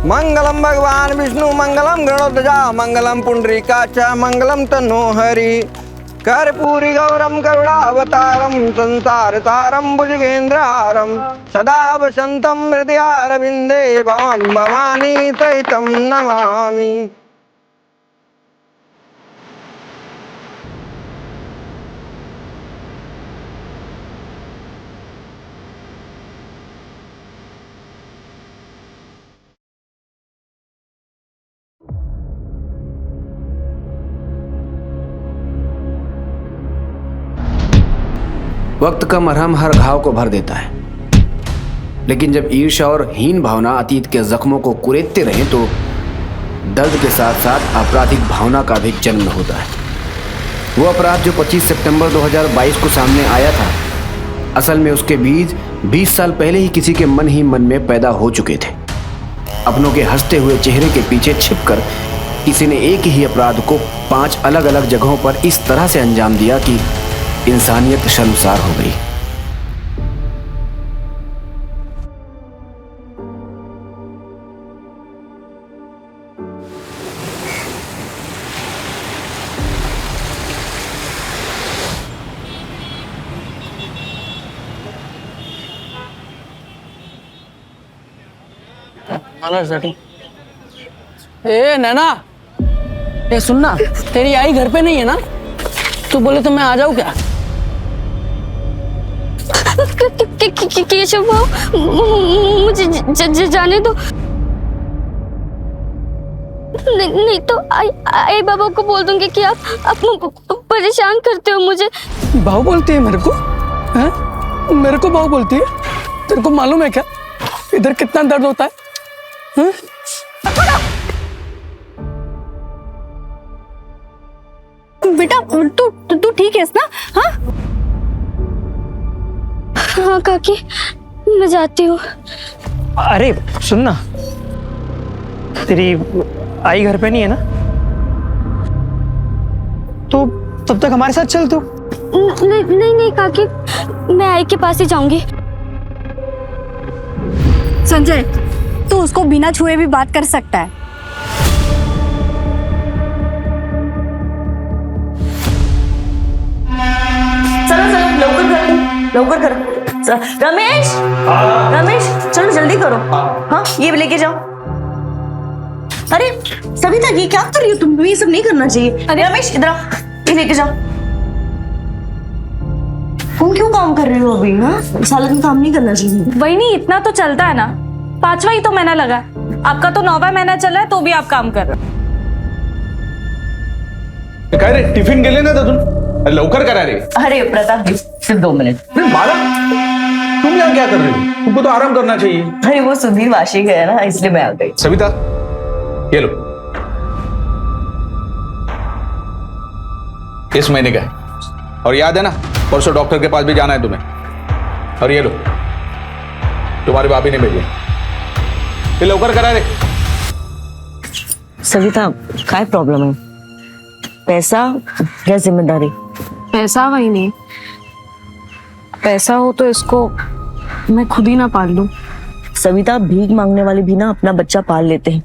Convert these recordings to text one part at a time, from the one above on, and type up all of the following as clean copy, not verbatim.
मंगलम भगवान विष्णु मंगलम गणोत्तजा मंगलम पुंडरीकाच मंगलम तनोहरि कर्पूरी गौरम करुणावतारम संसार तारम भुजगेंद्रहारम सदा वसंतम हृदयारविंदे भवान भवानी सहितम नमामि। वक्त का मरहम हर घाव को भर देता है, लेकिन जब ईर्ष्या और हीन भावना अतीत के जख्मों को कुरेदते रहे तो दर्द के साथ साथ आपराधिक भावना का भी जन्म होता है। वो अपराध जो 25 सितंबर 2022 को सामने आया था, असल में उसके बीज 20 साल पहले ही किसी के मन ही मन में पैदा हो चुके थे। अपनों के हंसते हुए चेहरे के पीछे छिपकर किसी ने एक ही अपराध को 5 अलग अलग जगहों पर इस तरह से अंजाम दिया कि इंसानियत शर्मसार हो गई। ए नैना, ए सुनना, तेरी आई घर पे नहीं है ना? तू बोले तो मैं आ जाऊँ क्या? केशव मुझे जाने दो। नहीं तो आई बाबा को बोल दूंगी कि आप परेशान करते हो मुझे। भाव बोलती है मेरे को? हैं? मेरे को भाव बोलती है? तेरे को मालूम है क्या इधर कितना दर्द होता है? हैं? बेटा तू ठीक है ना? हाँ हाँ काकी, मैं जाती हूँ। अरे सुन ना, तेरी आई घर पे नहीं है ना? तो तब तक हमारे साथ चल तू। नहीं काकी, मैं आई के पास ही जाऊंगी। संजय, तू उसको बिना छुए भी बात कर सकता है। लवकर करो। रमेश, रमेश चलो जल्दी करो। हाँ ये भी लेके जाओ। अरे सविता, ये क्या कर रही हो तुम? ये सब नहीं करना चाहिए। अरे रमेश इधर आओ, ये लेके जाओ। तुम क्यों काम कर रहे हो अभी? हाँ सारा दिन काम नहीं करना चाहिए। वही नहीं, इतना तो चलता है ना। 5वां ही तो महीना लगा, आपका तो 9वां महीना चल रहा है तो भी आप काम कर रहे हो। काय रे, टिफिन गेले ना दादून? लवकर करा रे। अरे प्रताप सिर्फ 2 मिनट। माला, तुम यहाँ क्या कर रही हो? तुमको तो आराम करना चाहिए। अरे वो सुधीर वाशी गया ना, इसलिए मैं आ गई। सविता ये लो, इस महीने का है। और याद है ना, परसों डॉक्टर के पास भी जाना है तुम्हें। और ये लो, तुम्हारे बापी ने भेजे। ये लवकर करा रे। सविता काय प्रॉब्लम है? पैसा या जिम्मेदारी? पैसा वही नहीं, पैसा हो तो इसको मैं खुद ही ना पाल लूं। सविता, भीख मांगने वाले भी ना अपना बच्चा पाल लेते हैं,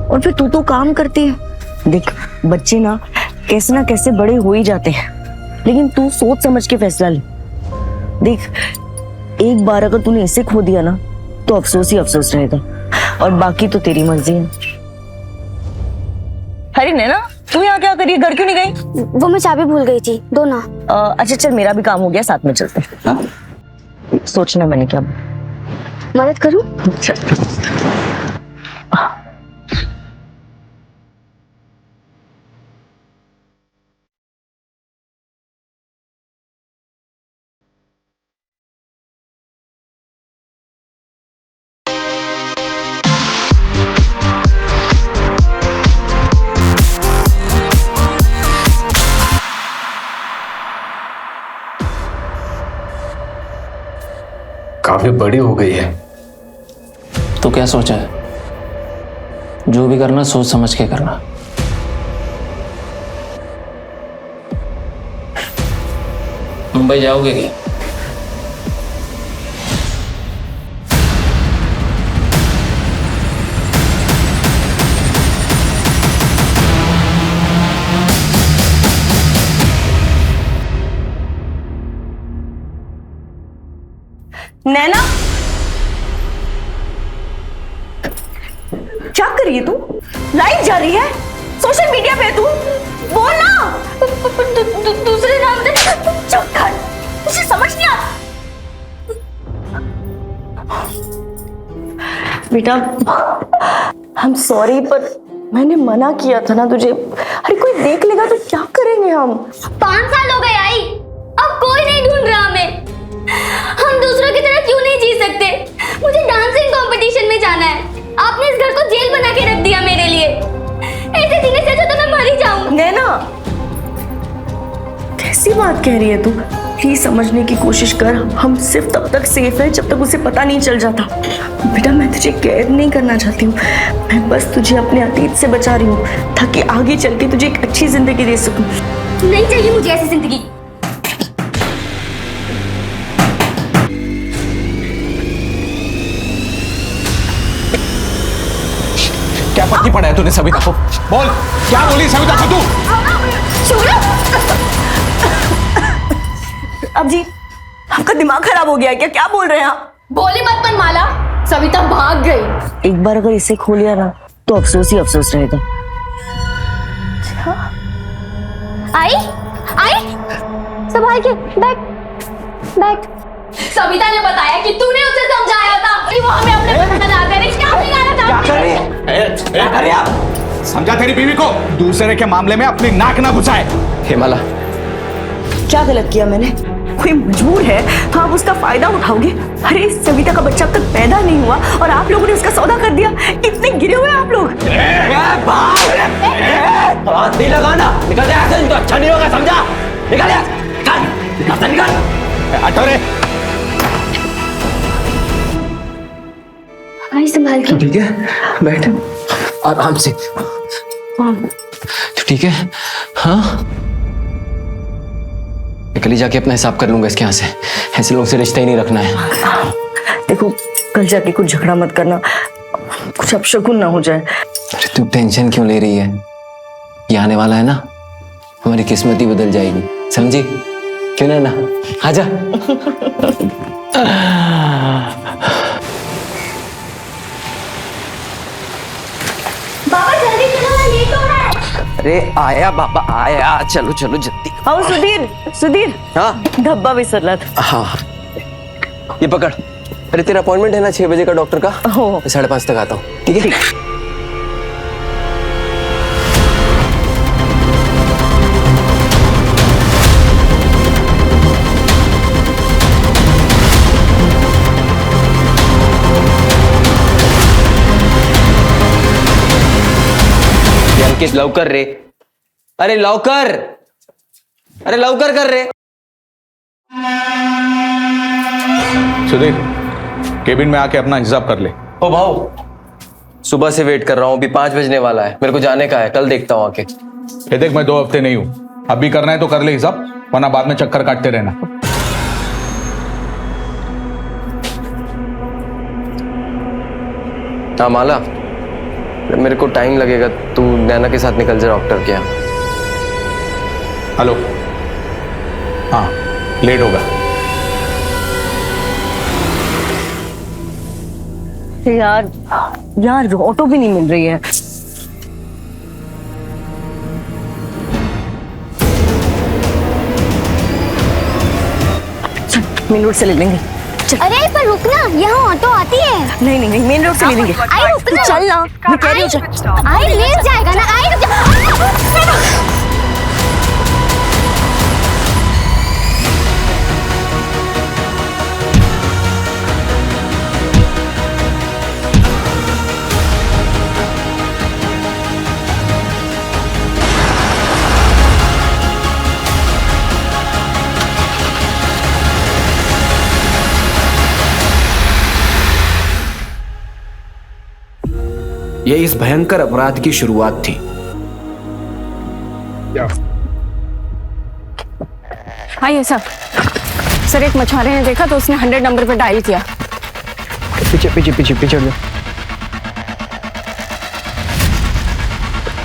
और फिर तू तो काम करती है। देख बच्चे ना कैसे बड़े हो ही जाते हैं, लेकिन तू सोच समझ के फैसला ले। देख एक बार अगर तूने इसे खो दिया ना तो अफसोस ही अफसोस रहेगा, और बाकी तो तेरी मर्जी है। अरे नैना, तू यहाँ क्या करी? घर क्यों नहीं गई? वो मैं चाबी भूल गई थी, दो ना। अच्छा चल, मेरा भी काम हो गया, साथ में चलते हैं। सोचना मैंने क्या मदद करूं? काफी बड़ी हो गई है। तो क्या सोचा है? जो भी करना सोच समझ के करना। मुंबई जाओगे क्या? क्या कर रही है तू? लाइव जा रही है, सोशल मीडिया पे है तू। बोल ना। दूसरे नाम से। चुप कर, तुझे समझ नहीं आता। बेटा आई एम सॉरी, पर मैंने मना किया था ना तुझे। अरे कोई देख लेगा तो क्या करेंगे हम? 5 साल हो गए आई, अब कोई नहीं ढूंढ रहा हमें। हम दूसरों की तरह क्यों नहीं जी सकते? मुझे डांसिंग कंपटीशन में जाना है। आपने इस घर को जेल बना के रख दिया मेरे लिए। ऐसे जीने से अच्छा तो मैं मर ही जाऊं। नैना, कैसी बात कह रही है तू? प्लीज समझने की कोशिश कर। हम सिर्फ तब तक सेफ है जब तक उसे पता नहीं चल जाता। बेटा मैं तुझे कैद नहीं करना चाहती हूँ, मैं बस तुझे अपने अतीत से बचा रही हूँ ताकि आगे चल के तुझे एक अच्छी जिंदगी दे सकूं। नहीं चाहिए मुझे ऐसी जिंदगी। क्या पट्टी पड़ा है तूने सविता को? बोल, क्या बोली सविता को तू? अब जी आपका दिमाग खराब हो गया है क्या? क्या बोल रहे हैं आप? बोली मत मनमाला, सविता भाग गई। एक बार अगर इसे खो लिया ना तो अफसोस ही अफसोस रहेगा। आई आई संभाल के बैठ बैठ। सविता ने बताया कि तूने उसे समझाया था कि वो हमें अपने पसंद ना करे। क्या बिगाड़ा था? क्या कर रही आप? समझा तेरी बीवी को दूसरे के मामले में अपनी नाक ना घुसाए। हेमाला, क्या गलत किया मैंने? कोई मजबूर है तो आप उसका फायदा उठाओगे? अरे सविता का बच्चा अब तक पैदा नहीं हुआ और आप लोगों ने उसका सौदा कर दिया। कितने गिरे हुए आप लोग। हाथ नहीं लगाना, निकल जा यहाँ से, तो अच्छा नहीं होगा, समझा? निकल जा, निकल, निकल। हटो रे। आई संभाल के। ठीक है, बैठ आराम से। तो ठीक है, हाँ? कल ही जाके अपना हिसाब कर लूंगा इसके यहाँ से। ऐसे लोगों से रिश्ता ही नहीं रखना है। देखो कल जाके कुछ झगड़ा मत करना, कुछ अपशकुन ना हो जाए। अरे तू टेंशन क्यों ले रही है? ये आने वाला है ना, हमारी किस्मत ही बदल जाएगी, समझी? क्यों ना? आजा। बाबा जल्दी चलो ना, लेट हो रहा है। अरे आया बाबा आया, चलो चलो जल्दी। आओ सुधीर, सुधीर। हाँ धब्बा विसरला था। हाँ, ये पकड़। अरे तेरा अपॉइंटमेंट है ना 6 बजे का डॉक्टर का? हो। मैं 5:30 तक आता हूँ, ठीक है? अंकित लवकर रे, अरे लवकर, अरे लवकर कर रे। सुधीर, केबिन में आके अपना हिसाब कर ले। ओ भाऊ, सुबह से वेट कर रहा हूँ, अभी 5 बजने वाला है, मेरे को जाने का है, कल देखता हूँ आके। ये देख, मैं 2 हफ्ते नहीं हूँ, अभी करना है तो कर ले हिसाब, वरना बाद में चक्कर काटते रहना। हाँ माला, मेरे को टाइम लगेगा, तू नैना के साथ निकल जा डॉक्टर के यहाँ। हेलो, हाँ लेट होगा। यार यार ऑटो भी नहीं मिल रही है। मेन रोड से ले लेंगे। अरे पर रुकना, यहाँ ऑटो आती है। नहीं नहीं नहीं, मेन रोड से ले लेंगे। आई रुकना। चल ना, मैं कह रही हूँ। आई ले जाएगा ना, आई रुक जा। यह इस भयंकर अपराध की शुरुआत थी। आइए सर, एक मछुआरे ने देखा तो उसने 100 नंबर पर डायल किया। पीछे पीछे पीछे पीछे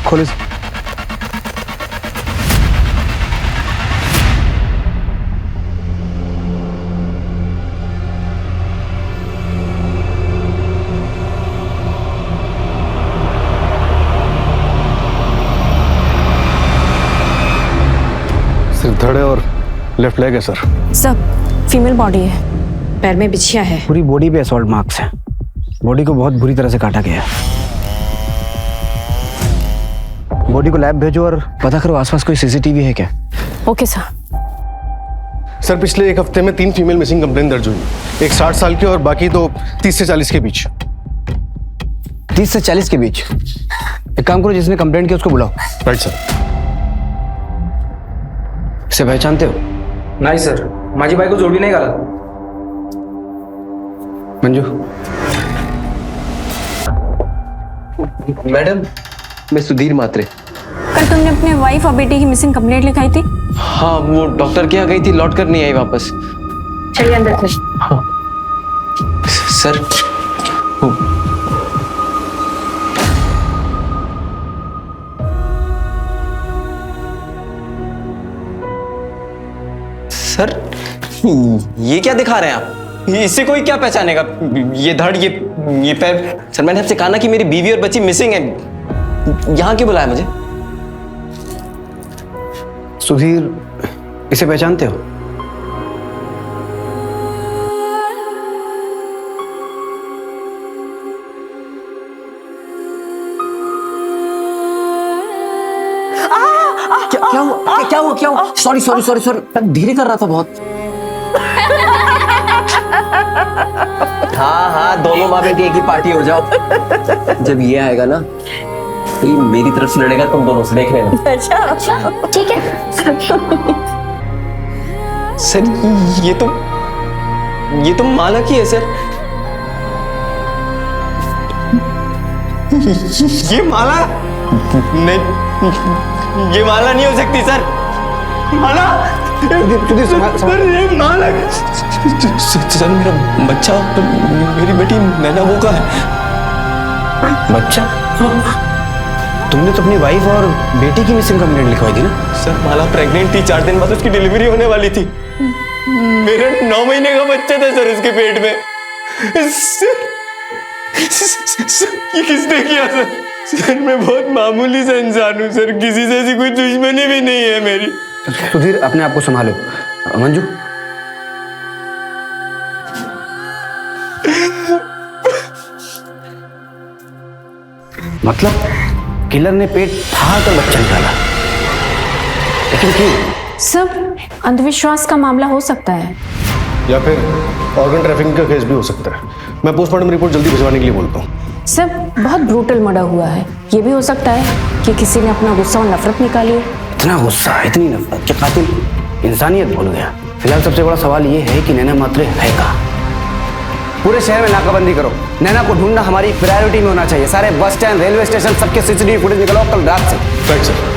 खोलो। धड़ है और लेफ्ट लेग है सर। सब फीमेल बॉडी है, पैर में बिछिया है। पूरी बॉडी पे असॉल्ट मार्क्स हैं। बॉडी को बहुत बुरी तरह से काटा गया है। बॉडी को लैब भेजो और पता करो आसपास कोई सीसीटीवी है क्या। Okay sir. सर पिछले एक हफ्ते में 3 फीमेल मिसिंग कंप्लेन दर्ज हुई। एक 60 साल की और बाकी तो 30 से 40 के बीच। 30 से 40 के बीच। एक काम करो, जिसने कंप्लेंट किया उसको बुलाओ। Right sir. इसे पहचानते हो? नहीं सर, माझी बायको जोडी नाही घालत। मंजू। मैडम, मैं सुधीर मात्रे। कल तुमने अपने वाइफ और बेटी की मिसिंग कंप्लेंट लिखाई थी। हाँ, वो डॉक्टर के यहाँ गई थी, लौट कर नहीं आई वापस। चलिए अंदर से। हाँ सर, सर ये क्या दिखा रहे हैं आप? इससे कोई क्या पहचानेगा? ये धड़, ये पैर। सर मैंने आपसे कहा ना कि मेरी बीवी और बच्ची मिसिंग है। यहाँ क्यों बुलाया मुझे? सुधीर, इसे पहचानते हो? क्या हुआ? सॉरी धीरे कर रहा था बहुत। हाँ, दोनों माँ बेटी एक ही पार्टी हो जाओ। जब ये आएगा ना तो ये मेरी तरफ से लड़ेगा, तुम दोनों से देख लेना। अच्छा ठीक है। सर ये तो माला की है सर। ये माला नहीं, ये माला नहीं हो सकती सर। माला सर, ये माला। सर मेरा बच्चा, मेरी बेटी नैना वो का है। बच्चा? तुमने तो अपनी वाइफ और बेटी की मिसिंग कंप्लेंट लिखवाई थी ना? सर माला प्रेग्नेंट थी, 4 दिन बाद उसकी डिलीवरी होने वाली थी। मेरा 9 महीने का बच्चा था सर उसके पेट में। सर ये किसने किया सर? सर मैं बहुत मामूली सा इंसान हूँ सर, किसी से ऐसी कोई दुश्मनी भी नहीं है मेरी। सुधीर, अपने आप को संभालो। मंजू, मतलब किलर ने पेट फाड़ कर बच्चा निकाला, लेकिन क्यों? सब अंधविश्वास का मामला हो सकता है, या फिर ऑर्गन ट्रैफिकिंग का केस भी हो सकता है। मैं पोस्टमार्टम रिपोर्ट जल्दी भिजवाने के लिए बोलता हूँ। सब बहुत ब्रूटल मर्डर हुआ है। ये भी हो सकता है कि किसी ने अपना गुस्सा और नफरत निकाली है। इतना गुस्सा, इतनी नफरत कि कातिल इंसानियत भूल गया। फिलहाल सबसे बड़ा सवाल ये है कि नैना मात्रे है कहाँ? पूरे शहर में नाकाबंदी करो। नैना को ढूंढना हमारी प्रायोरिटी में होना चाहिए। सारे बस स्टैंड, रेलवे स्टेशन, सबके सीसीटीवी फुटेज निकालो कल रात से। Right sir.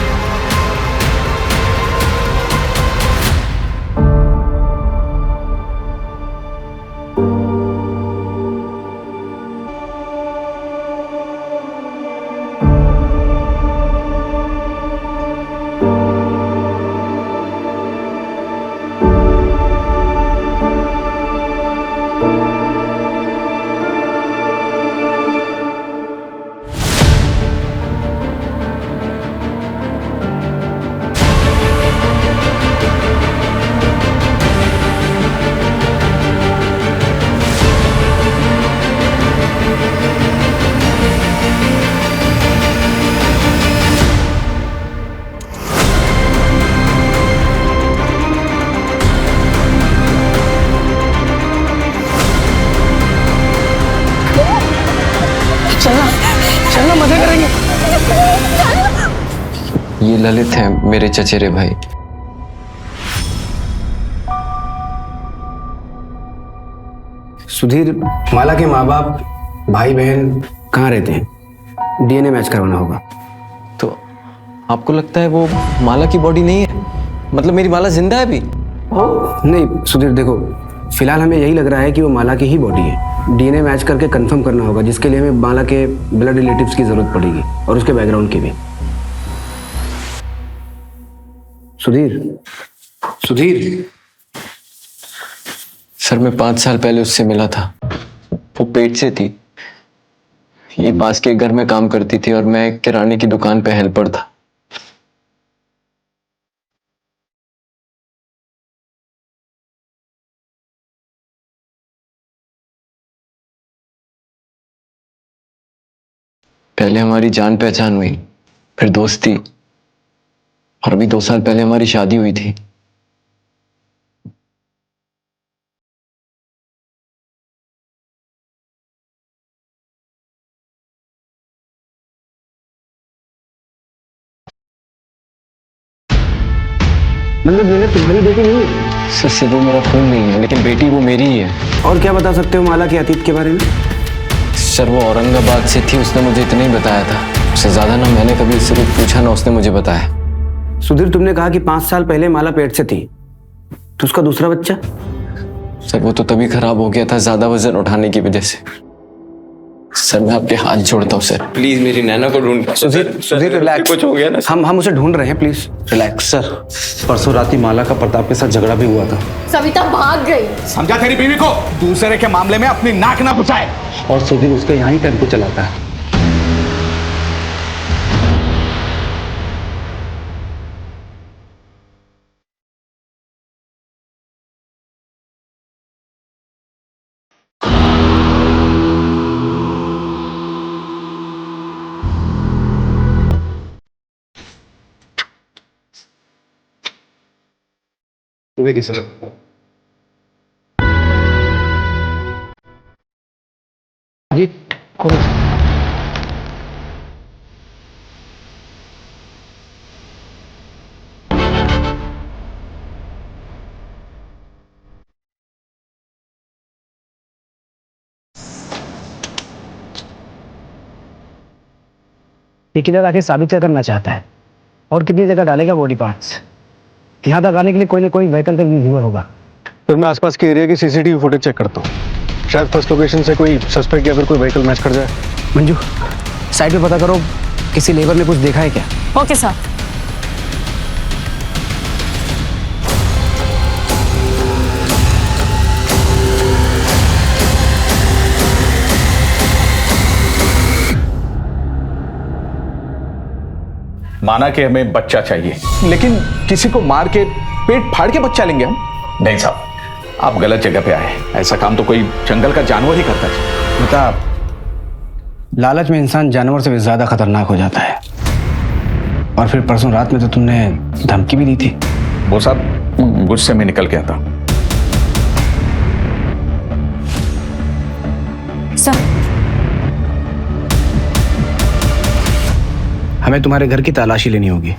चलना, मजे करेंगे। ये ललित हैं, मेरे चचेरे भाई। सुधीर, माला के माँ बाप, भाई बहन कहाँ रहते हैं? डीएनए मैच करवाना होगा। तो आपको लगता है वो माला की बॉडी नहीं है? मतलब मेरी माला जिंदा है अभी? नहीं सुधीर, देखो फिलहाल हमें यही लग रहा है कि वो माला की ही बॉडी है। डीएनए मैच करके कंफर्म करना होगा, जिसके लिए हमें माला के ब्लड रिलेटिव्स की जरूरत पड़ेगी और उसके बैकग्राउंड की भी। सुधीर सर मैं 5 साल पहले उससे मिला था। वो पेट से थी, ये पास के घर में काम करती थी और मैं किराने की दुकान पे हेल्पर था। पहले हमारी जान पहचान हुई, फिर दोस्ती, और अभी 2 साल पहले हमारी शादी हुई थी। मतलब मैंने तुम्हारी बेटी नहीं है? सर वो मेरा खून नहीं है, लेकिन बेटी वो मेरी ही है। और क्या बता सकते हो माला के अतीत के बारे में? सर वो औरंगाबाद से थी, उसने मुझे इतना ही बताया था। उससे ज्यादा ना मैंने कभी इससे कुछ पूछा, ना उसने मुझे बताया। सुधीर, तुमने कहा कि 5 साल पहले माला पेट से थी, तो उसका दूसरा बच्चा? सर वो तो तभी खराब हो गया था, ज्यादा वजन उठाने की वजह से। सर मैं आपके हाथ जोड़ता हूँ सर, प्लीज मेरी नैना को ढूंढ। सुधीर रिलैक्स, कुछ हो गया ना? हम उसे ढूंढ रहे हैं, प्लीज रिलैक्स। सर परसों रात ही माला का प्रताप के साथ झगड़ा भी हुआ था। सविता भाग गई। समझा तेरी बीवी को दूसरे के मामले में अपनी नाक ना घुसाए। और सुधीर उसका यहाँ ही टेम्पो चलाता है। तुम्हें किस जी कौन? किधर आके साबित करना चाहता है और कितनी जगह डालेगा बॉडी पार्ट्स। यहाँ तक आने के लिए कोई ना कोई व्हीकल तक व्यूअर होगा। फिर मैं आसपास के एरिया की सीसीटीवी फुटेज चेक करता हूँ, शायद फर्स्ट लोकेशन से कोई सस्पेक्ट या फिर कोई व्हीकल मैच कर जाए। मंजू, साइड पे पता करो किसी लेबर ने कुछ देखा है क्या? Okay sir. माना कि हमें बच्चा चाहिए, लेकिन किसी को मार के पेट फाड़ के बच्चा लेंगे हम? नहीं साहब, आप गलत जगह पे आए। ऐसा काम तो कोई जंगल का जानवर ही करता है। बता, लालच में इंसान जानवर से भी ज्यादा खतरनाक हो जाता है। और फिर परसों रात में तो तुमने धमकी भी दी थी। वो साहब गुस्से में निकल गया था। सर हमें तुम्हारे घर की तलाशी लेनी होगी।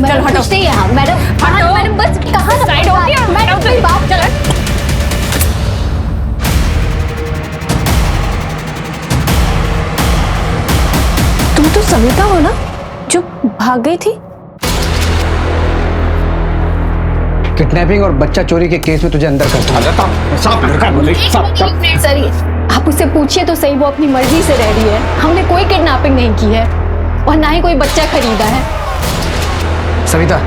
मैडम कुछ नहीं है। मैडम मैडम बस कहाँ साइड हो गया? मैडम कोई बात चल। तुम तो सविता हो ना जो भाग गई थी? किडनैपिंग और बच्चा चोरी के केस में तुझे अंदर करता हूं। सर आप उससे पूछिए तो सही, वो अपनी मर्जी से रह रही है। हमने कोई किडनैपिंग नहीं की है और ना ही कोई बच्चा खरीदा है। सविता,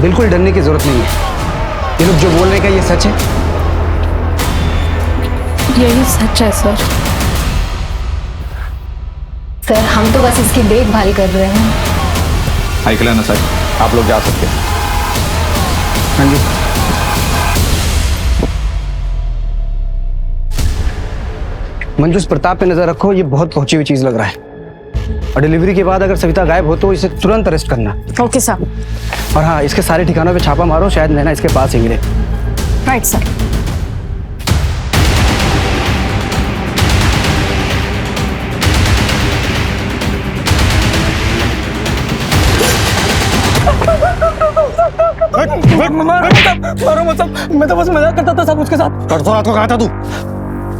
बिल्कुल डरने की जरूरत नहीं है। ये लोग जो बोल रहे हैं, ये सच है? यही सच है सर। सर हम तो बस इसकी देखभाल कर रहे हैं। आइकला ना सर, आप लोग जा सकते हैं। हाँ जी। मंजू, इस प्रताप पे नजर रखो, ये बहुत पहुंची हुई चीज लग रहा है। और डिलीवरी के बाद अगर सविता गायब हो तो इसे तुरंत अरेस्ट करना। Okay sir. और हाँ, इसके सारे ठिकानों पे छापा मारो, शायद नैना इसके पास ही मिले। Right sir. मारो मत साहब, मैं तो बस मजाक करता था साहब उसके साथ। परसों रात को कहा था तू?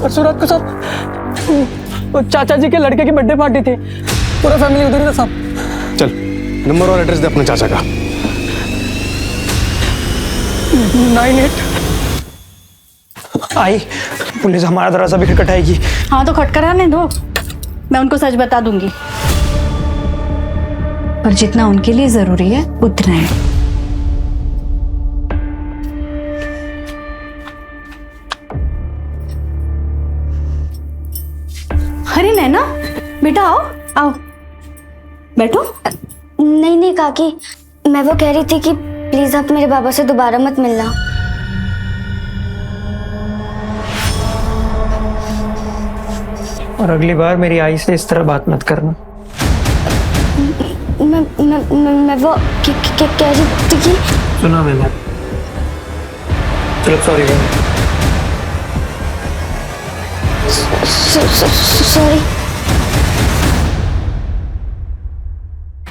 परसों रात को साहब वो चाचा जी के लड़के की बर्थडे पार्टी थी, पूरा फैमिली उधर ही था साहब। चल नंबर और एड्रेस दे अपने चाचा का। 98 आई पुलिस हमारा दरवाजा भी खटखटाएगी। हाँ तो खटखटाने दो, मैं उनको सच बता दूंगी। पर जितना उनके लिए जरूरी है उतना है। अरे नैना बेटा, आओ आओ बैठो। नहीं नहीं काकी, मैं वो कह रही थी कि प्लीज आप मेरे बाबा से दोबारा मत मिलना। और अगली बार मेरी आई से इस तरह बात मत करना। मैं वो कह रही थी कि सुना मैंने। चलो सॉरी सॉरी।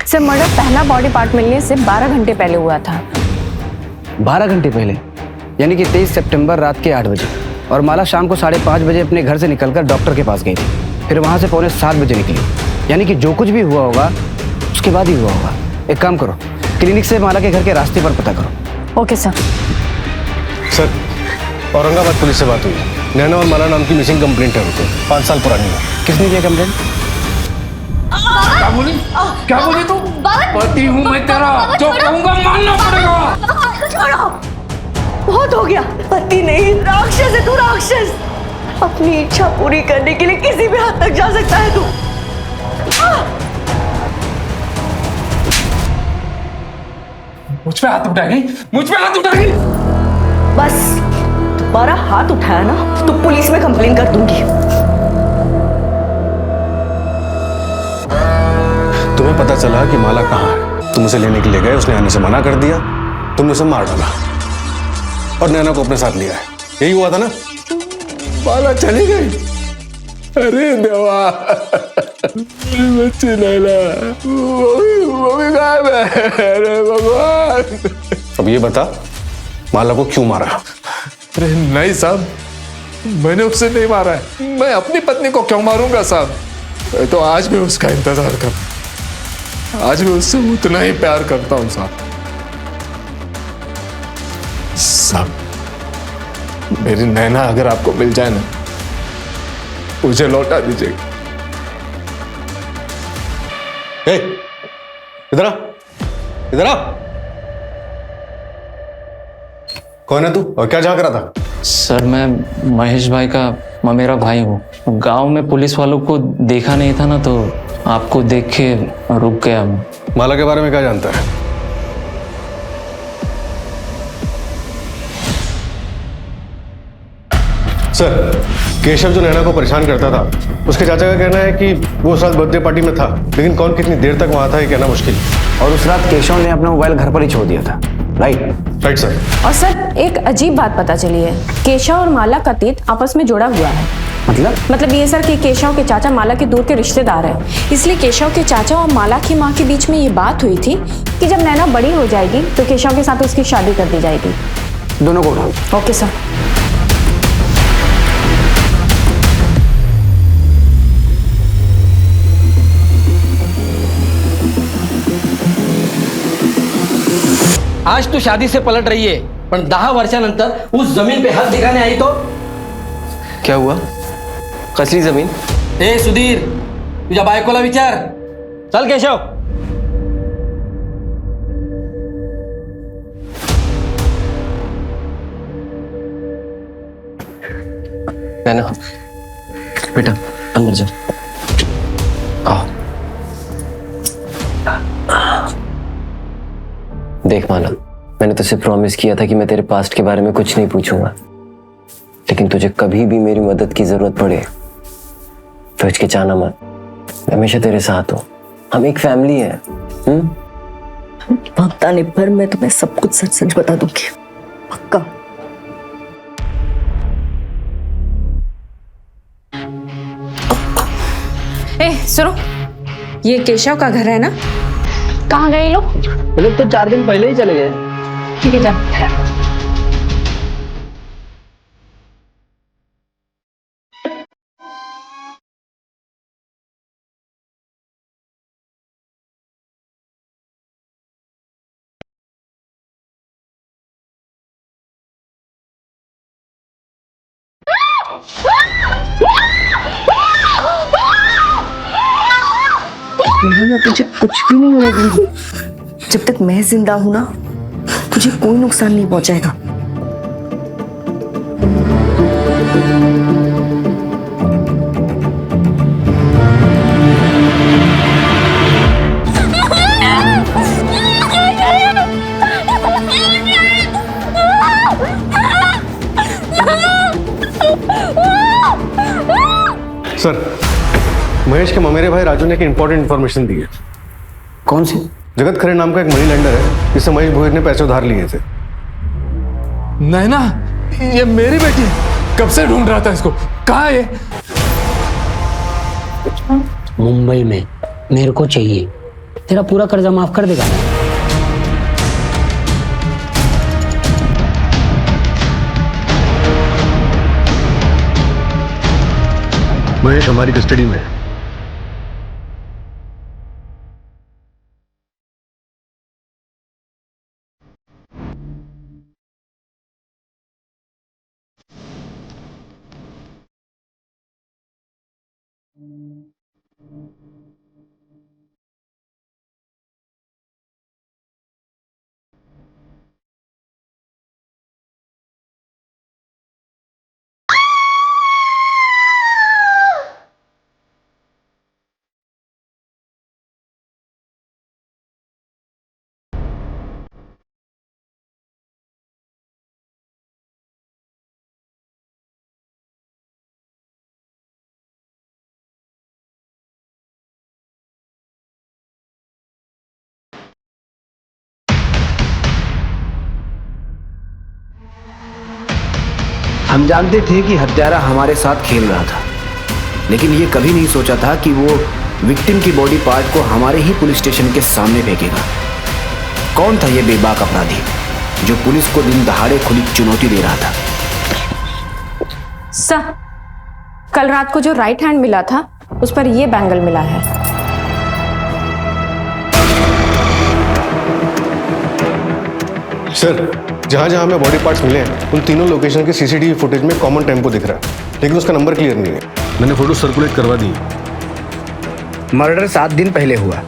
सर मर्डर पहला बॉडी पार्ट मिलने से 12 घंटे पहले हुआ था। 12 घंटे पहले, यानी कि 23 सितंबर रात के 8 बजे। और माला शाम को 5:30 बजे अपने घर से निकलकर डॉक्टर के पास गई थी। फिर वहां से 6:45 बजे निकली, यानी कि जो कुछ भी हुआ होगा उसके बाद ही हुआ होगा। एक काम करो, क्लिनिक से माला के घर के रास्ते पर पता करो। Okay sir. Sir, Aurangabad police से बात हुई। नैना और माला नाम की मिसिंग कंप्लेंट है उनको, 5 साल पुरानी है। किसने किया कंप्लेंट? क्या बोली तू? पति हूँ मैं तेरा, जो कहूँगा मानना पड़ेगा। छोड़ो, बहुत हो गया। पति नहीं, राक्षस है तू, राक्षस। अपनी इच्छा पूरी करने के लिए किसी भी हद तक जा सकता है तू। मुझ पे हाथ उठाएगी, मुझ पे हाथ उठाएगी। बस दोबारा हाथ उठाया ना तो पुलिस में कंप्लेन कर दूंगी। तुम्हें पता चला कि माला कहाँ है, तुम उसे लेने के लिए गए, उसने आने से मना कर दिया, तुमने उसे मार डाला और नैना को अपने साथ लिया है। यही हुआ था ना? माला चली गई। अरे देवा, बच्ची नैना वो भी गायब है। अरे भगवान। अब ये बता, माला को क्यों मारा? अरे नहीं साहब, मैंने उसे नहीं मारा है। मैं अपनी पत्नी को क्यों मारूंगा साहब? मैं तो आज भी उसका इंतजार कर, आज भी उससे उतना ही प्यार करता हूं साहब। साहब, मेरी नैना अगर आपको मिल जाए ना, मुझे लौटा दीजिएगा। इधर आ, इधर आ। कौन है तू और क्या झांक रहा था? सर मैं महेश भाई का ममेरा भाई हूँ। गांव में पुलिस वालों को देखा नहीं था ना, तो आपको देख के रुक गया। माला के बारे में क्या जानता है? सर, केशव जो नैना को परेशान करता था, उसके चाचा का कहना है कि वो उस रात बर्थडे पार्टी में था, लेकिन कौन कितनी देर तक वहां था ये कहना मुश्किल। और उस रात केशव ने अपना मोबाइल घर पर ही छोड़ दिया था। Right sir. और सर एक अजीब बात पता चली है, केशव और माला का तीत आपस में जुड़ा हुआ है। मतलब ये सर कि केशव के चाचा माला के दूर के रिश्तेदार हैं, इसलिए केशव के चाचा और माला की माँ के बीच में ये बात हुई थी कि जब नैना बड़ी हो जाएगी तो केशव के साथ उसकी शादी कर दी जाएगी। दोनों को उठाओ। Okay sir. आज तू शादी से पलट रही है, पण 10 वर्षानंतर उस जमीन पे हात दिखाने आई तो क्या हुआ? कसली जमीन? ए सुधीर, तुझ्या बायकोला विचार। चल केशव। नैना बेटा अंदर जा। आओ। देख माला, मैंने तुझसे प्रॉमिस किया था कि मैं तेरे पास्ट के बारे में कुछ नहीं पूछूंगा, लेकिन तुझे कभी भी मेरी मदद की जरूरत पड़े तो हिचकिचाना मत। मैं हमेशा तेरे साथ हूं, हम एक फैमिली है। वक्त आने पर मैं तुम्हें सब कुछ सच सच बता दूंगी, पक्का। सुनो, ये केशव का घर है ना? कहाँ गए लोग? लोग तो 4 दिन पहले ही चले गए। ठीक है जा। तुझे कुछ भी नहीं होने दूंगी। जब तक मैं जिंदा हूं ना, तुझे कोई नुकसान नहीं पहुंचाएगा। सर, महेश के ममेरे भाई राजू ने एक इंपॉर्टेंट इन्फॉर्मेशन दी है। कौन सी? जगत खरे नाम का एक मनी लेंडर है जिससे महेश भोईर ने पैसे उधार लिए थे। नैना, ये मेरी बेटी है। कब से ढूंढ रहा था इसको। कहाँ है ये? मुंबई में। मेरे को चाहिए। तेरा पूरा कर्जा माफ कर देगा। महेश हमारी कस्टडी में है। हम जानते थे कि हत्यारा हमारे साथ खेल रहा था, लेकिन ये कभी नहीं सोचा था कि वो विक्टिम की बॉडी पार्ट को हमारे ही पुलिस स्टेशन के सामने फेंकेगा। कौन था ये बेबाक अपराधी जो पुलिस को दिन दहाड़े खुली चुनौती दे रहा था? सर, कल रात को जो राइट हैंड मिला था उस पर ये बैंगल मिला है। सर, जहां जहां हमें बॉडी पार्ट्स मिले हैं उन तीनों लोकेशन के सीसीटीवी फुटेज में कॉमन टेम्पो दिख रहा है, लेकिन उसका नंबर क्लियर नहीं है। मैंने फोटो सर्कुलेट करवा दी। मर्डर 7 दिन पहले हुआ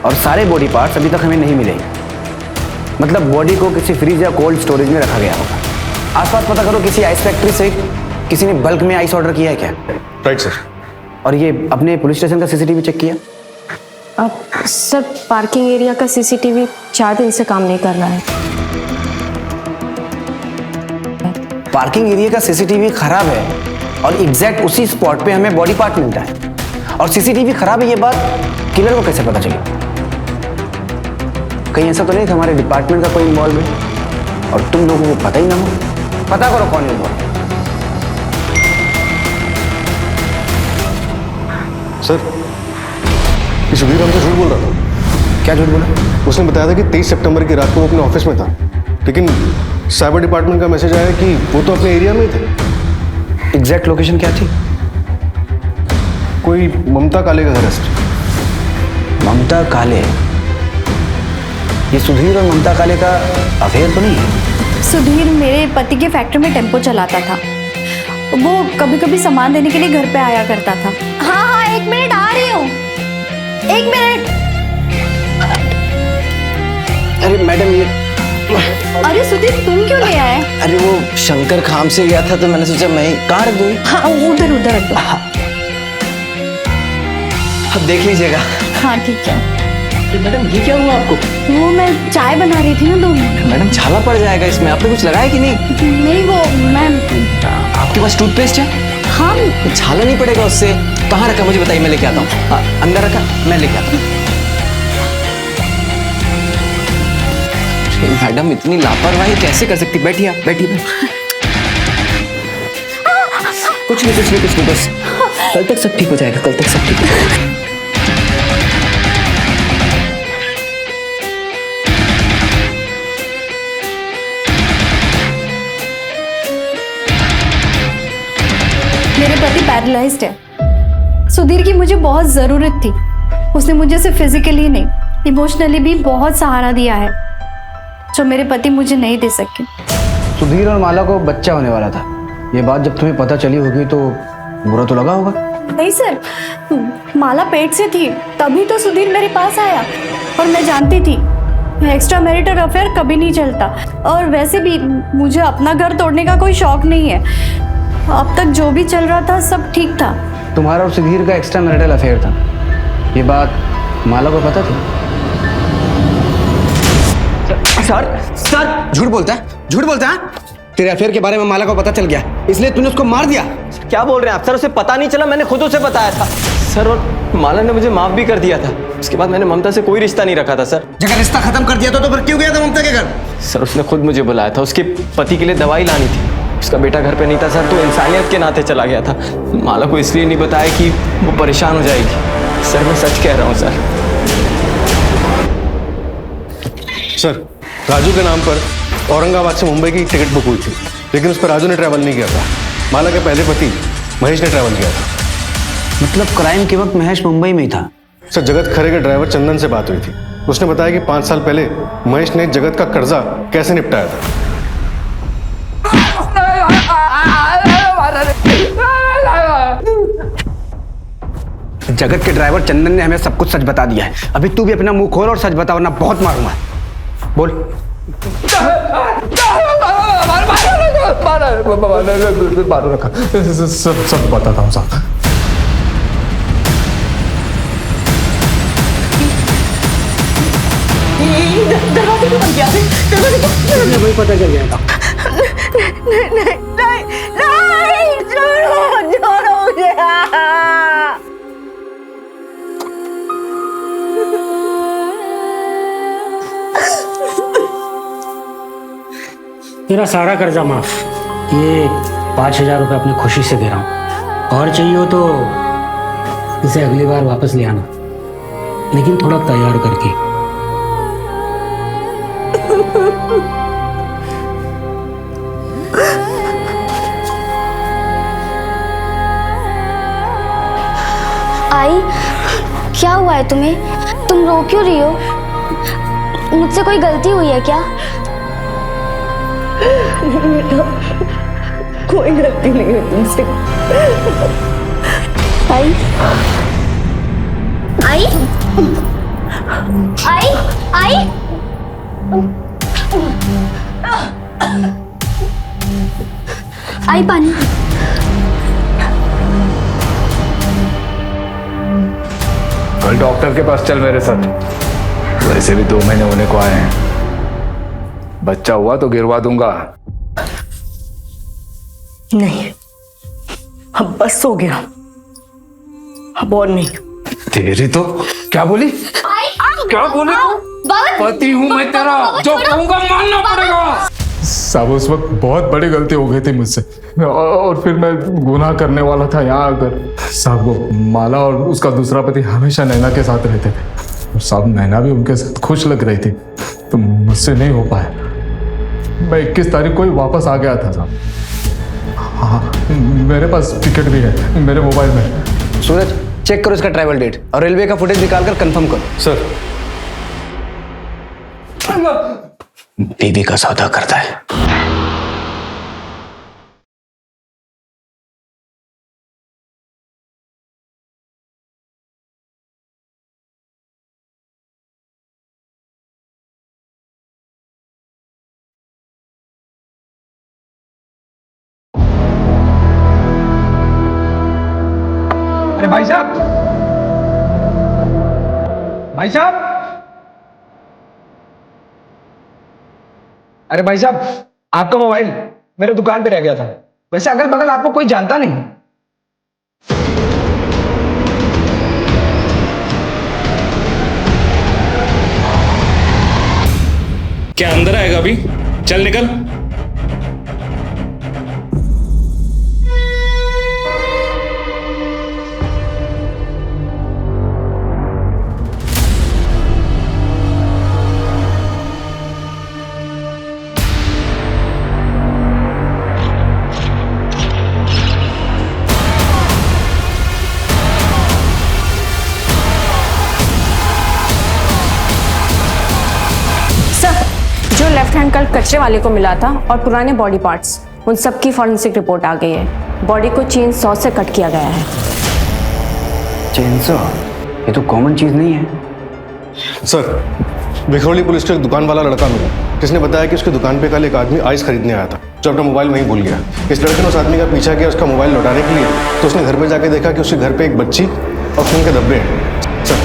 और सारे बॉडी पार्ट्स अभी तक हमें नहीं मिले। मतलब बॉडी को किसी फ्रीज या कोल्ड स्टोरेज में रखा गया होगा। आसपास पता करो, किसी आइस फैक्ट्री से किसी ने बल्क में आइस ऑर्डर किया है क्या? Right sir. और ये अपने पुलिस स्टेशन का सीसीटीवी चेक किया? अब सर, पार्किंग एरिया का सीसीटीवी 4 दिन से काम नहीं कर रहा है। पार्किंग एरिया का सीसीटीवी खराब है और एग्जैक्ट उसी स्पॉट पे हमें बॉडी पार्ट मिलता है, और सीसीटीवी खराब है ये बात किलर को कैसे पता चली? कहीं ऐसा तो नहीं था हमारे डिपार्टमेंट का कोई इन्वॉल्व है और तुम लोगों को पता ही ना हो? पता करो कौन इन्वॉल्व। सर, ये सुधीर हमसे झूठ बोल रहा था। क्या झूठ बोला? उसने बताया था कि 23 सितंबर की रात को वो अपने ऑफिस में था, लेकिन साइबर डिपार्टमेंट का मैसेज आया कि वो तो अपने एरिया में ही थे। एग्जैक्ट लोकेशन क्या थी? कोई ममता काले का घर है सर। ममता काले? ये सुधीर और ममता काले का अफेयर तो नहीं है? सुधीर मेरे पति के फैक्ट्री में टेम्पो चलाता था। वो कभी कभी सामान देने के लिए घर पे आया करता था। हाँ हाँ, 1 मिनट आ रही हूँ। 1 मिनट। अरे मैडम, ये अरे सुधीर, तुम क्यों ले आए? अरे वो शंकर काम से गया था तो मैंने सोचा मैं ही कहाँ रख दूँ। हाँ, उधर उधर रख दो। अब देख लीजिएगा। हाँ ठीक है। मैडम, ये क्या हुआ आपको? वो मैं चाय बना रही थी ना, तो मैडम छाला पड़ जाएगा इसमें। आपने कुछ लगाया कि नहीं? नहीं, वो मैं। आपके पास टूथपेस्ट है? हाँ। छाला नहीं पड़ेगा उससे। कहाँ रखा मुझे बताइए, मैं लेके आता हूँ। अंदर रखा, मैं लेके आता हूँ। मैडम, इतनी लापरवाही कैसे कर सकती? बैठिए आप, बैठिए। कुछ नहीं, बस कल तक सब ठीक हो जाएगा। कल तक सब ठीक हो जाएगा। मेरे पति पैरालाइज्ड है। सुधीर की मुझे बहुत जरूरत थी। उसने मुझे सिर्फ फिजिकली नहीं, इमोशनली भी बहुत सहारा दिया है जो मेरे पति मुझे नहीं दे सके। सुधीर और माला को बच्चा होने वाला था। ये बात जब तुम्हें पता चली होगी तो बुरा तो लगा होगा? नहीं सर, माला पेट से थी तभी तो सुधीर मेरे पास आया, और मैं जानती थी एक्स्ट्रा मैरिटल अफेयर कभी नहीं चलता, और वैसे भी मुझे अपना घर तोड़ने का कोई शौक नहीं है। अब तक जो भी चल रहा था सब ठीक था। तुम्हारा और सुधीर का एक्स्ट्रा मैरिटल अफेयर था, ये बात माला को पता थी? सर झूठ बोलता है। तेरे अफेयर के बारे में माला को पता चल गया, इसलिए तूने उसको मार दिया। क्या बोल रहे हैं आप सर? उसे पता नहीं चला, मैंने खुद उसे बताया था। सर और माला ने मुझे माफ भी कर दिया था। उसके बाद मैंने ममता से कोई रिश्ता नहीं रखा था सर। जगह रिश्ता खत्म कर दिया तो फिर क्यों गया था ममता के घर? सर उसने खुद मुझे बुलाया था, उसके पति के लिए दवाई लानी थी। उसका बेटा घर पे नहीं था सर, तो इंसानियत के नाते चला गया था। माला को इसलिए नहीं बताया कि वो परेशान हो जाएगी। सर मैं सच कह रहा हूँ सर। सर राजू के नाम पर औरंगाबाद से मुंबई की टिकट बुक हुई थी, लेकिन उस पर राजू ने ट्रैवल नहीं किया था। माला के पहले पति महेश ने ट्रैवल किया था। मतलब क्राइम के वक्त महेश मुंबई में ही था? सर जगत खरे के ड्राइवर चंदन से बात हुई थी। उसने बताया कि 5 साल पहले महेश ने जगत का कर्जा कैसे निपटाया था। जगत के ड्राइवर चंदन ने हमें सब कुछ सच बता दिया है। अभी तू भी अपना मुंह खोल और सच बता, वरना बहुत मारूंगा। बोल। सब बताता हूँ साहब। दरवाजे को बंद किया, दरवाजे को। वही पता चल गया था। नहीं नहीं नहीं नहीं, छोड़ो छोड़ो मुझे। तेरा सारा कर्जा माफ। ये 5,000 रुपये अपनी खुशी से दे रहा हूँ, और चाहिए हो तो इसे अगली बार वापस ले आना, लेकिन थोड़ा तैयार करके। आई, क्या हुआ है तुम्हें? तुम रो क्यों रही हो? मुझसे कोई गलती हुई है क्या? कोई गलती नहीं हुई तुमसे। आई आई आई आई आई पानी। कल डॉक्टर के पास चल मेरे साथ। वैसे भी 2 महीने होने को आए हैं। बच्चा हुआ तो गिरवा दूंगा। नहीं, अब बस हो गया, अब और नहीं। तेरी तो क्या बोली? क्या बोली? पति हूं मैं तेरा, जो कहूंगा मानना पड़ेगा। साहब उस वक्त बहुत बड़ी गलती हो गई थी मुझसे, और फिर मैं गुनाह करने वाला था यहाँ आकर। साहब वो माला और उसका दूसरा पति हमेशा नैना के साथ रहते थे, और साहब नैना भी उनके साथ खुश लग रही थी, तो मुझसे नहीं हो पाया। मैं 21 तारीख को ही वापस आ गया था साहब। हाँ मेरे पास टिकट भी है मेरे मोबाइल में। सूरज चेक करो इसका ट्रैवल डेट और रेलवे का फुटेज निकाल कर कंफर्म करो। सर बीवी का सौदा करता है। अरे भाई साहब, भाई साहब, अरे भाई साहब, आपका मोबाइल मेरे दुकान पे रह गया था। वैसे अगल बगल आपको कोई जानता नहीं? क्या अंदर आएगा अभी? चल निकल। जो लेफ्ट हैंड कल कचरे वाले को मिला था और पुराने बॉडी पार्ट्स, उन सब की फॉरेंसिक रिपोर्ट आ गई है। बॉडी को चेन सॉ से कट किया गया है। Chain saw? ये तो कॉमन चीज नहीं है। सर विखरौली पुलिस को एक दुकान वाला लड़का मिला, जिसने बताया कि उसकी दुकान पे कल एक आदमी आइस खरीदने आया था, जो अपना मोबाइल वहीं भूल गया। इस लड़के ने उस आदमी का पीछा किया उसका मोबाइल लौटाने के लिए, तो उसने घर पे जाके देखा कि उसके घर पे एक बच्ची और खून के धब्बे हैं। सर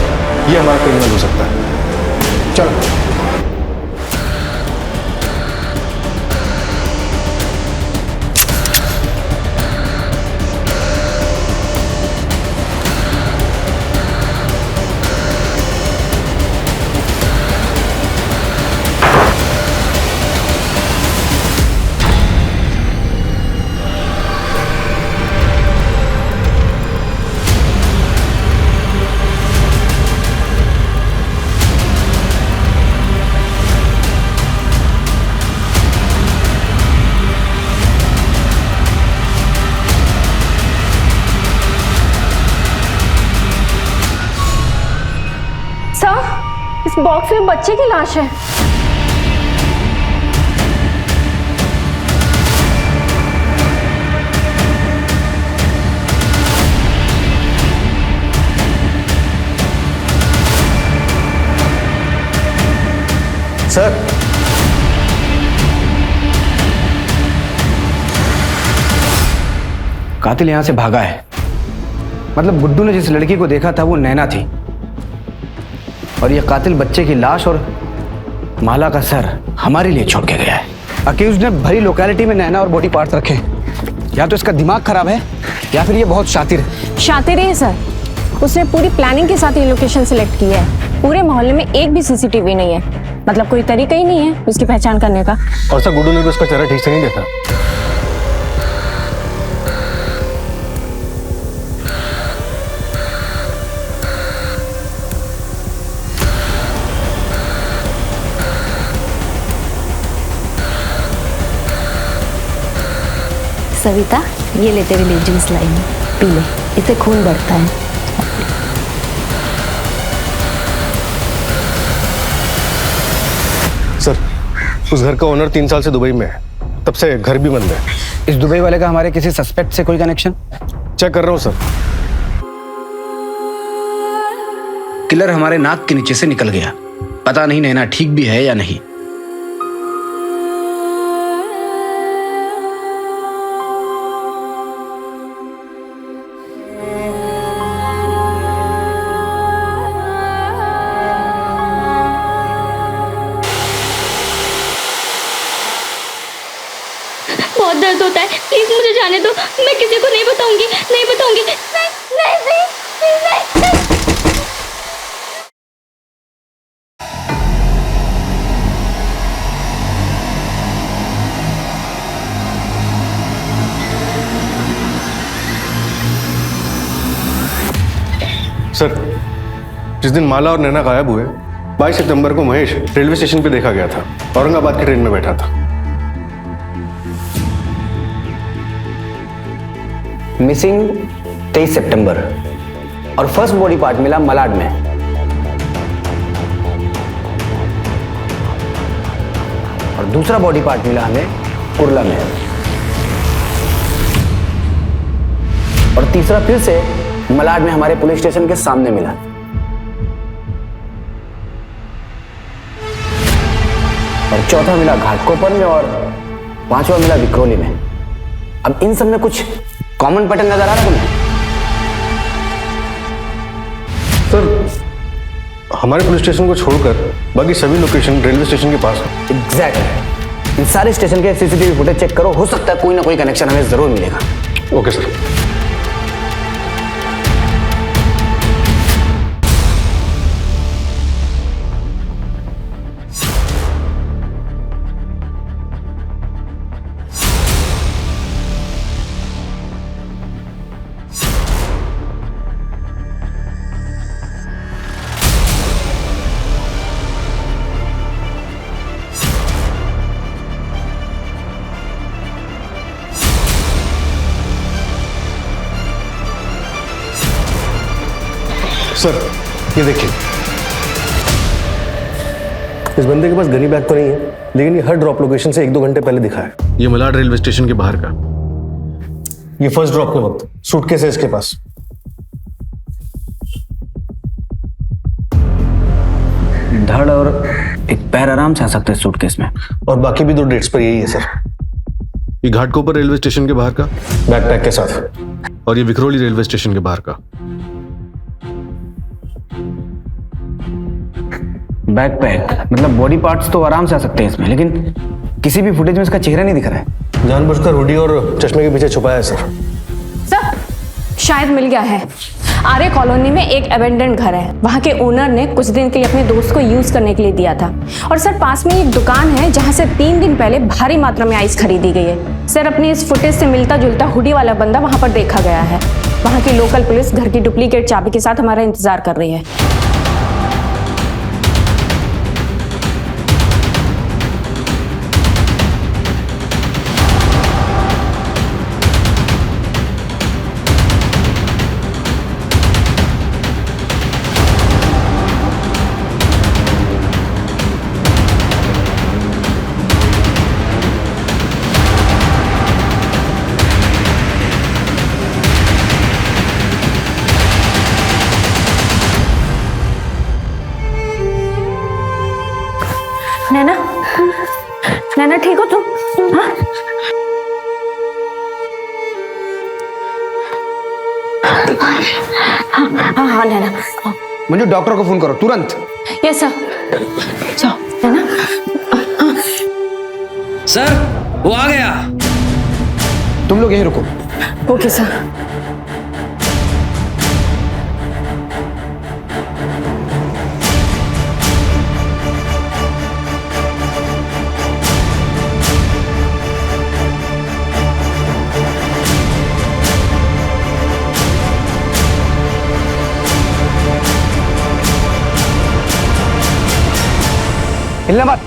ये हमारा क्रिमिनल हो सकता है। चलो। इस बॉक्स में बच्चे की लाश है। सर, कातिल यहां से भागा है। मतलब गुड्डू ने जिस लड़की को देखा था वो नैना थी, और ये कातिल बच्चे की लाश और माला का सर हमारे लिए छोड़ के गया है। अक्यूज ने भरी लोकेलिटी में नैना और बॉडी पार्ट्स रखे हैं। या तो इसका दिमाग खराब है या फिर ये बहुत शातिर है। शातिर है सर, उसने पूरी प्लानिंग के साथ ये लोकेशन सिलेक्ट की है। पूरे मोहल्ले में एक भी सीसीटीवी नहीं है, मतलब कोई तरीका ही नहीं है उसकी पहचान करने का। और सर गुड्डू ने भी उसका चेहरा ठीक से नहीं देखा। सविता, ये ले तेरे लिए जूस लाई हूं, पी ले, इससे खून बढ़ता है। सर, उस घर का ओनर 3 साल से दुबई में है, तब से घर भी बंद है। इस दुबई वाले का हमारे किसी सस्पेक्ट से कोई कनेक्शन? चेक कर रहा हूँ सर। किलर हमारे नाक के नीचे से निकल गया। पता नहीं नैना ठीक भी है या नहीं। बहुत दर्द होता है, प्लीज मुझे जाने दो। मैं किसी को नहीं बताऊंगी, नहीं बताऊंगी। नहीं नहीं नहीं नहीं, नहीं। सर, जिस दिन माला और नैना गायब हुए 22 सितंबर को महेश रेलवे स्टेशन पे देखा गया था। औरंगाबाद की ट्रेन में बैठा था। मिसिंग 23 सितंबर और फर्स्ट बॉडी पार्ट मिला मलाड में। और दूसरा बॉडी पार्ट मिला हमें कुर्ला में। और तीसरा फिर से मलाड में हमारे पुलिस स्टेशन के सामने मिला। और चौथा मिला घाटकोपर में और पांचवा मिला विक्रोली में। अब इन सब में कुछ कॉमन पैटर्न नजर आ रहा है तुम्हें? सर, हमारे पुलिस स्टेशन को छोड़कर बाकी सभी लोकेशन रेलवे स्टेशन के पास है। एग्जैक्टली। इन सारे स्टेशन के सीसीटीवी फुटेज चेक करो, हो सकता है कोई ना कोई कनेक्शन हमें जरूर मिलेगा। Okay sir. सर, ये देखिए, इस बंदे के पास गनी बैग तो नहीं है, लेकिन ये हर ड्रॉप लोकेशन से 1-2 घंटे पहले दिखा है। ये मलाड रेलवे स्टेशन के बाहर का। ये फर्स्ट ड्रॉप के वक्त सूटकेस है इसके पास। धड़ और एक पैर आराम से आ सकते हैं सूटकेस में। और बाकी भी 2 डेट्स पर यही है सर। ये घाटकोपर रेलवे स्टेशन के बाहर का बैकपैक के साथ, और ये विक्रोली रेलवे स्टेशन के बाहर का बैकपैक। मतलब बॉडी पार्ट्स तो आराम से आ सकते हैं इसमें, लेकिन किसी भी फुटेज में इसका चेहरा नहीं दिख रहा है। जानबूझकर हुडी और चश्मे के पीछे छुपाया है सर। सर, शायद मिल गया है। आर्य कॉलोनी में एक अबेंडेंट घर है, वहाँ के ओनर ने कुछ दिन के लिए अपने दोस्त को यूज करने के लिए दिया था। और सर, पास में एक दुकान है जहाँ से 3 दिन पहले भारी मात्रा में आइस खरीदी गई है। सर, अपनी इस फुटेज से मिलता जुलता हुडी वाला बंदा वहाँ पर देखा गया है। वहाँ की लोकल पुलिस घर की डुप्लीकेट चाबी के साथ हमारा इंतजार कर रही है। नैना, नैना ठीक हो तुम? हाँ? हाँ हाँ नैना। मंजू डॉक्टर को फोन करो तुरंत। Yes sir. जाओ नैना। सर वो आ गया। तुम लोग यहीं रुको। Okay sir. हिलना मत।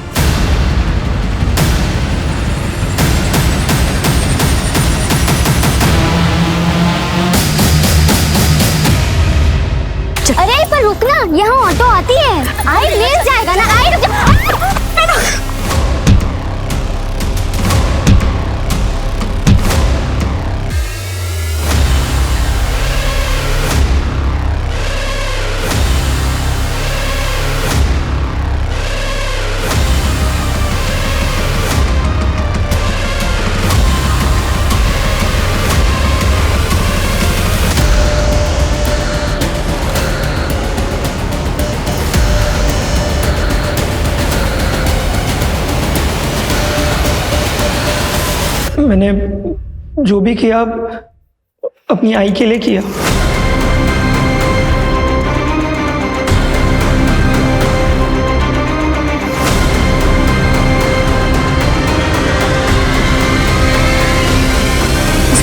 अरे पर रुकना, यहाँ ऑटो आती है। आई ले जाएगा ना, आई रुक जा। मैंने जो भी किया अपनी आई के लिए किया। इस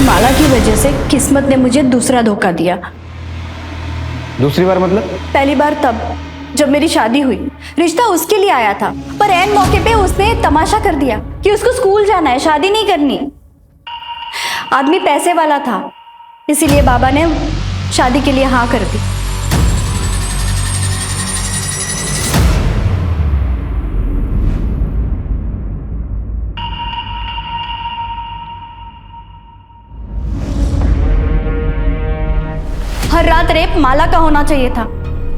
माला की वजह से किस्मत ने मुझे दूसरा धोखा दिया। दूसरी बार मतलब? पहली बार तब जब मेरी शादी हुई। रिश्ता उसके लिए आया था, पर ऐन मौके पे उसने तमाशा कर दिया कि उसको स्कूल जाना है, शादी नहीं करनी। आदमी पैसे वाला था, इसीलिए बाबा ने शादी के लिए हाँ कर दी। हर रात रेप माला का होना चाहिए था,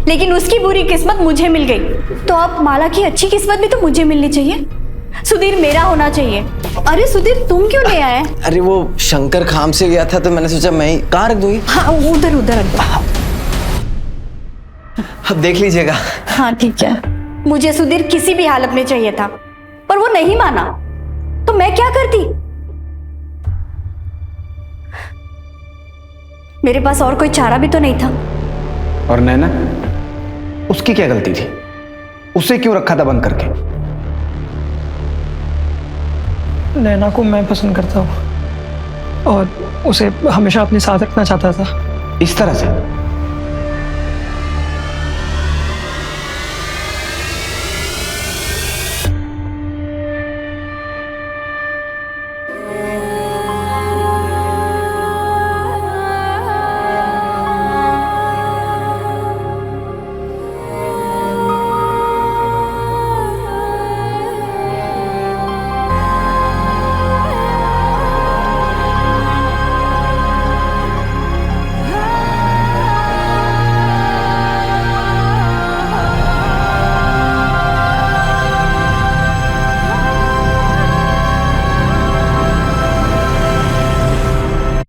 लेकिन उसकी बुरी किस्मत मुझे मिल गई। तो अब माला की अच्छी किस्मत भी तो मुझे मिलनी चाहिए। सुधीर मेरा होना चाहिए। अरे सुधीर तुम क्यों ले आए? अरे वो शंकर खाम से गया था तो मैंने सोचा मैं ही कहाँ रख दूंगी। हाँ उधर उधर रख दो। अब देख लीजिएगा। हाँ ठीक है। मुझे सुधीर किसी भी हालत में चाहिए था, पर वो नहीं माना, तो मैं क्या करती? मेरे पास और कोई चारा भी तो नहीं था। और नैना, उसकी क्या गलती थी? उसे क्यों रखा था बंद करके? नैना को मैं पसंद करता हूँ और उसे हमेशा अपने साथ रखना चाहता था। इस तरह से?